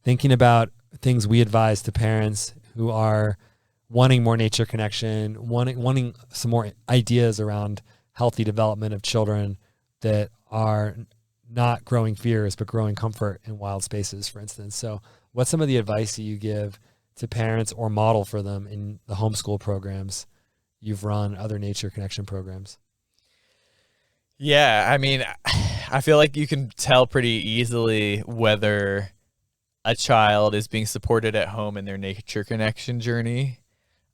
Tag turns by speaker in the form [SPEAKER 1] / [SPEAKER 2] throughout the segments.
[SPEAKER 1] thinking about things we advise to parents who are wanting more nature connection, wanting some more ideas around healthy development of children that are not growing fears, but growing comfort in wild spaces, for instance. So what's some of the advice that you give to parents or model for them in the homeschool programs you've run, other nature connection programs?
[SPEAKER 2] Yeah, I mean, I feel like you can tell pretty easily whether a child is being supported at home in their nature connection journey.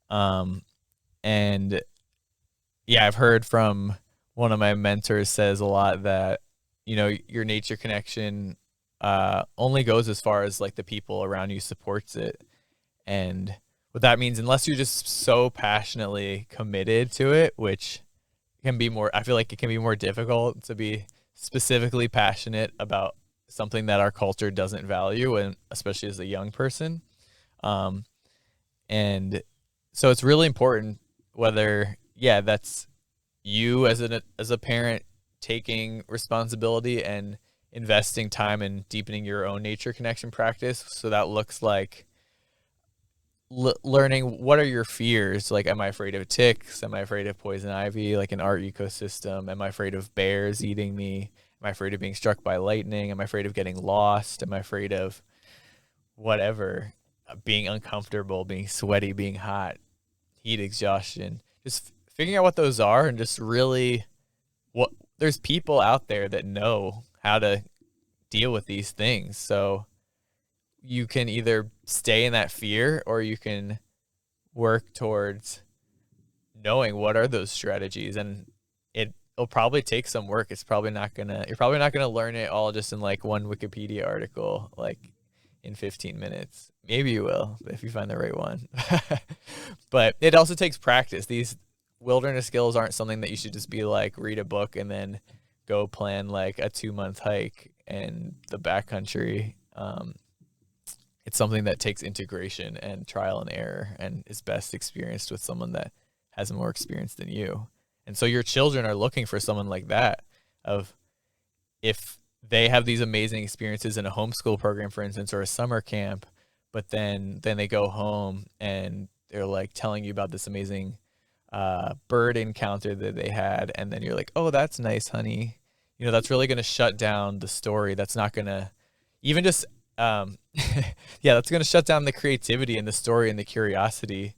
[SPEAKER 2] And yeah, I've heard from one of my mentors says a lot that, your nature connection only goes as far as like the people around you supports it. And what that means, unless you're just so passionately committed to it, which can be more, I feel like it can be more difficult to be specifically passionate about something that our culture doesn't value, and especially as a young person. And so it's really important whether, that's you as a parent taking responsibility and investing time in deepening your own nature connection practice. So that looks like learning what are your fears. Like, am I afraid of ticks? Am I afraid of poison ivy, like an art ecosystem? Am I afraid of bears eating me? Am I afraid of being struck by lightning? Am I afraid of getting lost? Am I afraid of whatever, being uncomfortable, being sweaty, being hot, heat exhaustion? Just figuring out what those are, and just really there's people out there that know how to deal with these things. So you can either stay in that fear, or you can work towards knowing what are those strategies. And it'll probably take some work. You're probably not gonna learn it all just in like one Wikipedia article, like in 15 minutes. Maybe you will if you find the right one. But it also takes practice. These wilderness skills aren't something that you should just be like, read a book and then go plan like a 2-month hike in the backcountry. It's something that takes integration and trial and error, and is best experienced with someone that has more experience than you. And so your children are looking for someone like that, of if they have these amazing experiences in a homeschool program, for instance, or a summer camp, but then they go home and they're like telling you about this amazing bird encounter that they had. And then you're like, oh, that's nice, honey. That's really going to shut down the story. That's not going to even just, that's going to shut down the creativity and the story and the curiosity.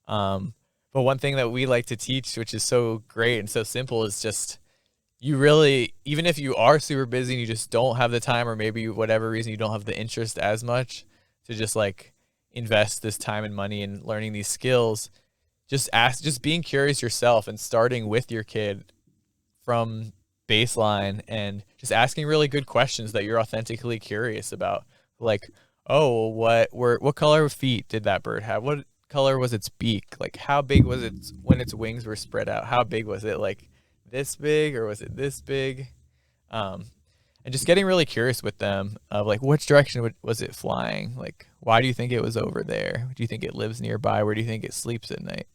[SPEAKER 2] But one thing that we like to teach, which is so great and so simple, is just, you really, even if you are super busy and you just don't have the time, or maybe whatever reason you don't have the interest as much to just like invest this time and money in learning these skills, just being curious yourself and starting with your kid from baseline, and just asking really good questions that you're authentically curious about. Like, oh, what color of feet did that bird have? What color was its beak? Like, how big was it when its wings were spread out? How big was it? Like this big, or was it this big? And just getting really curious with them of like, which direction was it flying? Like, why do you think it was over there? Do you think it lives nearby? Where do you think it sleeps at night?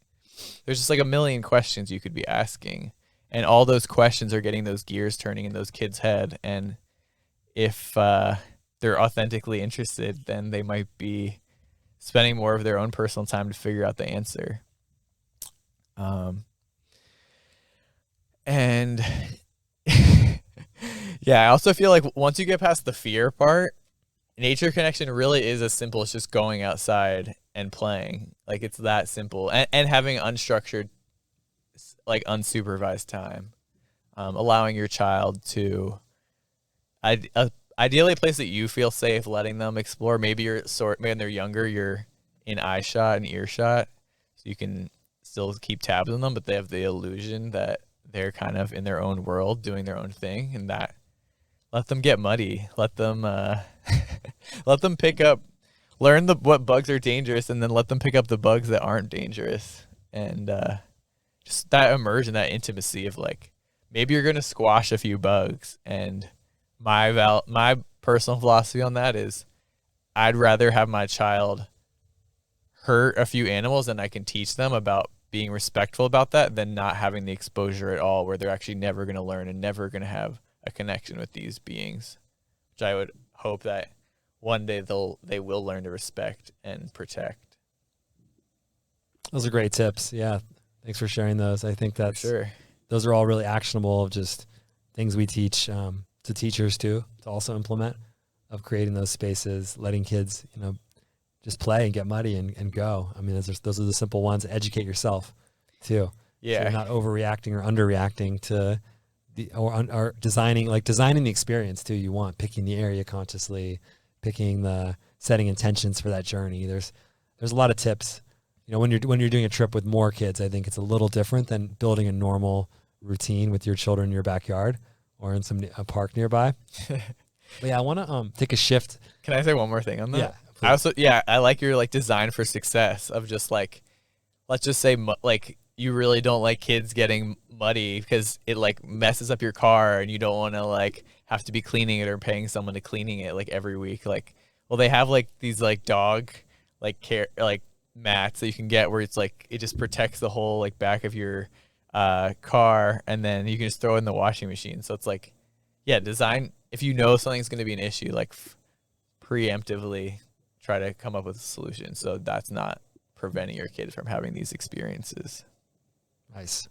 [SPEAKER 2] There's just like a million questions you could be asking. And all those questions are getting those gears turning in those kids' head. And if they're authentically interested, then they might be spending more of their own personal time to figure out the answer. And yeah, I also feel like once you get past the fear part, nature connection really is as simple as just going outside and playing. Like, it's that simple. And having unstructured, like unsupervised time, allowing your child to ideally a place that you feel safe, letting them explore. Maybe when they're younger, you're in eye shot and earshot, so you can still keep tabs on them, but they have the illusion that they're kind of in their own world doing their own thing. And that, let them get muddy, let them let them learn what bugs are dangerous, and then let them pick up the bugs that aren't dangerous. And just that immersion, that intimacy of like, maybe you're going to squash a few bugs. And my personal philosophy on that is, I'd rather have my child hurt a few animals than I can teach them about being respectful about that, than not having the exposure at all, where they're actually never going to learn and never going to have a connection with these beings. Which I would hope that one day they will learn to respect and protect.
[SPEAKER 1] Those are great tips. Yeah. Thanks for sharing those. I think
[SPEAKER 2] For sure.
[SPEAKER 1] those are all really actionable, just things we teach to teachers too, to also implement, of creating those spaces, letting kids, just play and get muddy and go. I mean, those are the simple ones. Educate yourself too.
[SPEAKER 2] Yeah.
[SPEAKER 1] So you're not overreacting or underreacting to or designing the experience too. You want picking the area consciously, setting intentions for that journey. There's a lot of tips. When you're doing a trip with more kids, I think it's a little different than building a normal routine with your children in your backyard or in a park nearby. But yeah, I want to take a shift.
[SPEAKER 2] Can I say one more thing on that?
[SPEAKER 1] Yeah.
[SPEAKER 2] I also, I like your like design for success of just like, let's just say like you really don't like kids getting muddy because it like messes up your car and you don't want to like have to be cleaning it or paying someone to cleaning it like every week. Like, well, they have like these like dog like care like mats that you can get where it's like it just protects the whole like back of your car, and then you can just throw it in the washing machine. So it's like, yeah, design, if you know something's going to be an issue, like preemptively try to come up with a solution so that's not preventing your kid from having these experiences.
[SPEAKER 1] Nice.